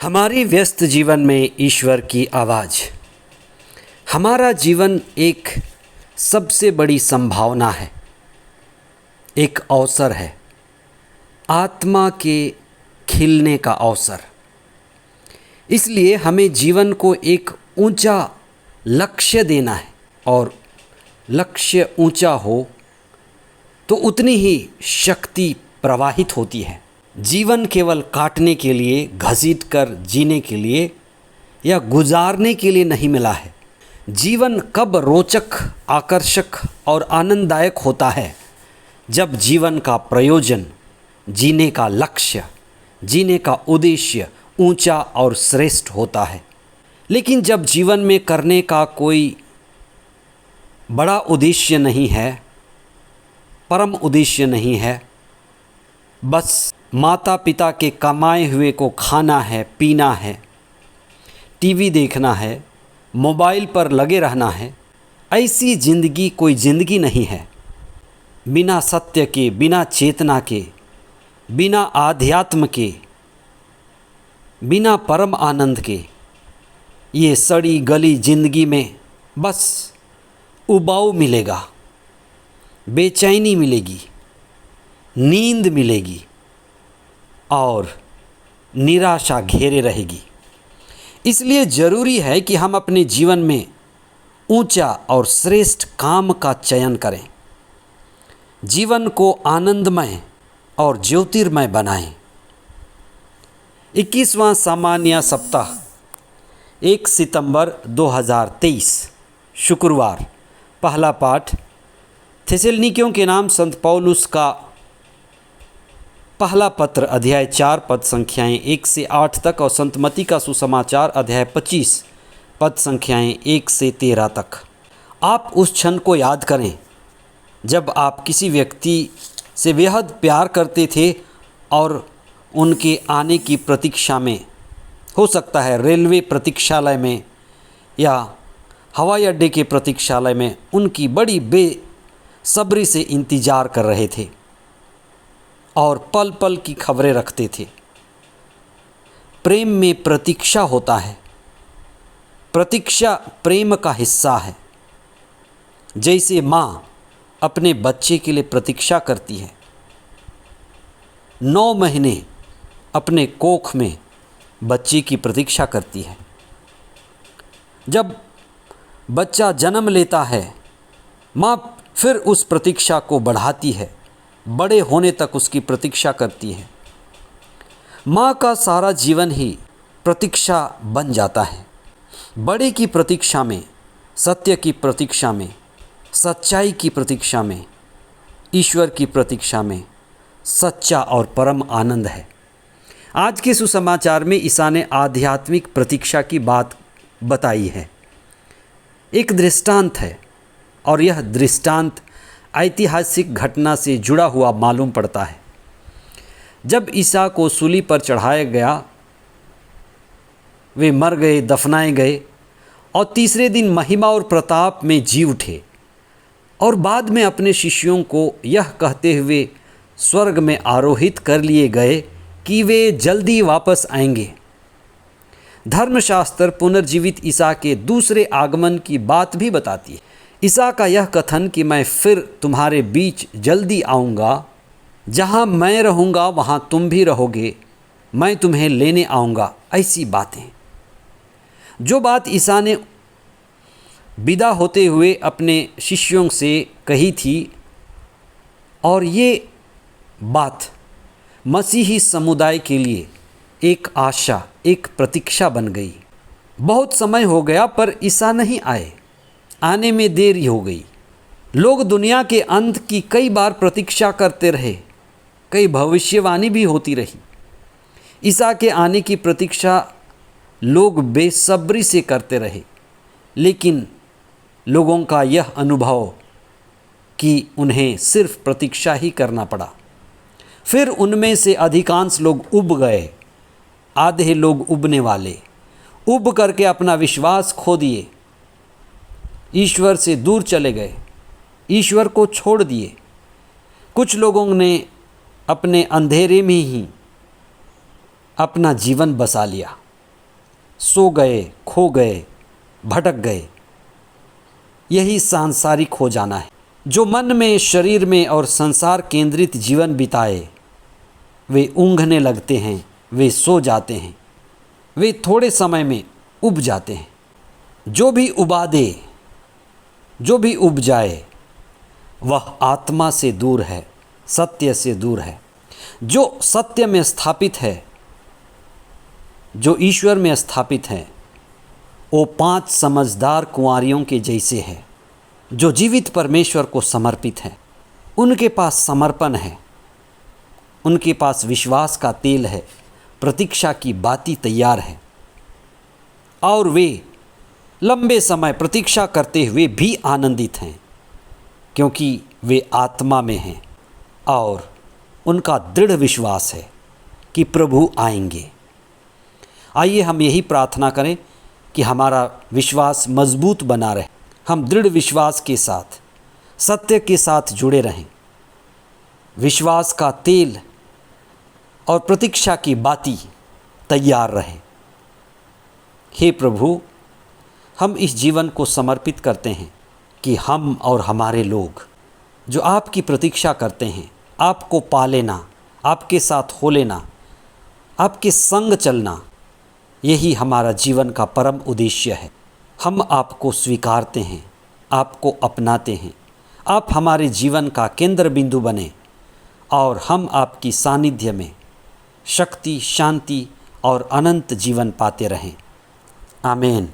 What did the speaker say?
हमारी व्यस्त जीवन में ईश्वर की आवाज़। हमारा जीवन एक सबसे बड़ी संभावना है, एक अवसर है, आत्मा के खिलने का अवसर। इसलिए हमें जीवन को एक ऊंचा लक्ष्य देना है, और लक्ष्य ऊंचा हो तो उतनी ही शक्ति प्रवाहित होती है। जीवन केवल काटने के लिए, घसीट कर जीने के लिए या गुजारने के लिए नहीं मिला है। जीवन कब रोचक, आकर्षक और आनंददायक होता है जब जीवन का प्रयोजन, जीने का लक्ष्य, जीने का उद्देश्य ऊंचा और श्रेष्ठ होता है। लेकिन जब जीवन में करने का कोई बड़ा उद्देश्य नहीं है, परम उद्देश्य नहीं है, बस माता पिता के कमाए हुए को खाना है, पीना है, टीवी देखना है, मोबाइल पर लगे रहना है, ऐसी ज़िंदगी कोई ज़िंदगी नहीं है। बिना सत्य के, बिना चेतना के, बिना आध्यात्म के, बिना परम आनंद के ये सड़ी गली ज़िंदगी में बस उबाऊ मिलेगा, बेचैनी मिलेगी, नींद मिलेगी और निराशा घेरे रहेगी। इसलिए ज़रूरी है कि हम अपने जीवन में ऊंचा और श्रेष्ठ काम का चयन करें, जीवन को आनंदमय और ज्योतिर्मय बनाएं। 21वां सामान्य सप्ताह 1 सितंबर 2023 शुक्रवार। पहला पाठ थिस्सलुनीकियों के नाम संत पौलुस का पहला पत्र अध्याय 4 पद संख्याएं 1 से 8 तक, और संत मत्ती का सुसमाचार अध्याय 25 पद संख्याएं 1 से 13 तक। आप उस क्षण को याद करें जब आप किसी व्यक्ति से बेहद प्यार करते थे और उनके आने की प्रतीक्षा में, हो सकता है रेलवे प्रतीक्षालय में या हवाई अड्डे के प्रतीक्षालय में, उनकी बड़ी बेसब्री से इंतज़ार कर रहे थे और पल पल की खबरें रखते थे। प्रेम में प्रतीक्षा होता है, प्रतीक्षा प्रेम का हिस्सा है। जैसे माँ अपने बच्चे के लिए प्रतीक्षा करती है, 9 महीने अपने कोख में बच्चे की प्रतीक्षा करती है। जब बच्चा जन्म लेता है, माँ फिर उस प्रतीक्षा को बढ़ाती है, बड़े होने तक उसकी प्रतीक्षा करती है। माँ का सारा जीवन ही प्रतीक्षा बन जाता है। बड़े की प्रतीक्षा में, सत्य की प्रतीक्षा में, सच्चाई की प्रतीक्षा में, ईश्वर की प्रतीक्षा में सच्चा और परम आनंद है। आज के सुसमाचार में ईसा ने आध्यात्मिक प्रतीक्षा की बात बताई है। एक दृष्टांत है, और यह दृष्टांत ऐतिहासिक घटना से जुड़ा हुआ मालूम पड़ता है। जब ईसा को सूली पर चढ़ाया गया, वे मर गए, दफनाए गए और तीसरे दिन महिमा और प्रताप में जी उठे, और बाद में अपने शिष्यों को यह कहते हुए स्वर्ग में आरोहित कर लिए गए कि वे जल्दी वापस आएंगे। धर्मशास्त्र पुनर्जीवित ईसा के दूसरे आगमन की बात भी बताती है। ईसा का यह कथन कि मैं फिर तुम्हारे बीच जल्दी आऊँगा, जहाँ मैं रहूँगा वहाँ तुम भी रहोगे, मैं तुम्हें लेने आऊँगा, ऐसी बातें, जो बात ईसा ने विदा होते हुए अपने शिष्यों से कही थी, और ये बात मसीही समुदाय के लिए एक आशा, एक प्रतीक्षा बन गई। बहुत समय हो गया पर ईसा नहीं आए, आने में देरी हो गई। लोग दुनिया के अंत की कई बार प्रतीक्षा करते रहे, कई भविष्यवाणी भी होती रही। ईसा के आने की प्रतीक्षा लोग बेसब्री से करते रहे, लेकिन लोगों का यह अनुभव कि उन्हें सिर्फ प्रतीक्षा ही करना पड़ा। फिर उनमें से अधिकांश लोग उब गए, आधे लोग उबने वाले, उब करके अपना विश्वास खो दिए, ईश्वर से दूर चले गए, ईश्वर को छोड़ दिए। कुछ लोगों ने अपने अंधेरे में ही अपना जीवन बसा लिया। सो गए, खो गए, भटक गए। यही सांसारिक हो जाना है। जो मन में, शरीर में और संसार केंद्रित जीवन बिताए, वे ऊँघने लगते हैं, वे सो जाते हैं, वे थोड़े समय में उब जाते हैं। जो भी उबा दे, जो भी उब जाए, वह आत्मा से दूर है, सत्य से दूर है। जो सत्य में स्थापित है, जो ईश्वर में स्थापित है, वो 5 समझदार कुंवारियों के जैसे है, जो जीवित परमेश्वर को समर्पित है। उनके पास समर्पण है, उनके पास विश्वास का तेल है, प्रतीक्षा की बाती तैयार है, और वे लंबे समय प्रतीक्षा करते हुए भी आनंदित हैं, क्योंकि वे आत्मा में हैं और उनका दृढ़ विश्वास है कि प्रभु आएंगे। आइए हम यही प्रार्थना करें कि हमारा विश्वास मजबूत बना रहे, हम दृढ़ विश्वास के साथ, सत्य के साथ जुड़े रहें, विश्वास का तेल और प्रतीक्षा की बाती तैयार रहे। हे प्रभु, हम इस जीवन को समर्पित करते हैं कि हम और हमारे लोग जो आपकी प्रतीक्षा करते हैं, आपको पा लेना, आपके साथ हो लेना, आपके संग चलना, यही हमारा जीवन का परम उद्देश्य है। हम आपको स्वीकारते हैं, आपको अपनाते हैं, आप हमारे जीवन का केंद्र बिंदु बने और हम आपकी सानिध्य में शक्ति, शांति और अनंत जीवन पाते रहें। आमीन।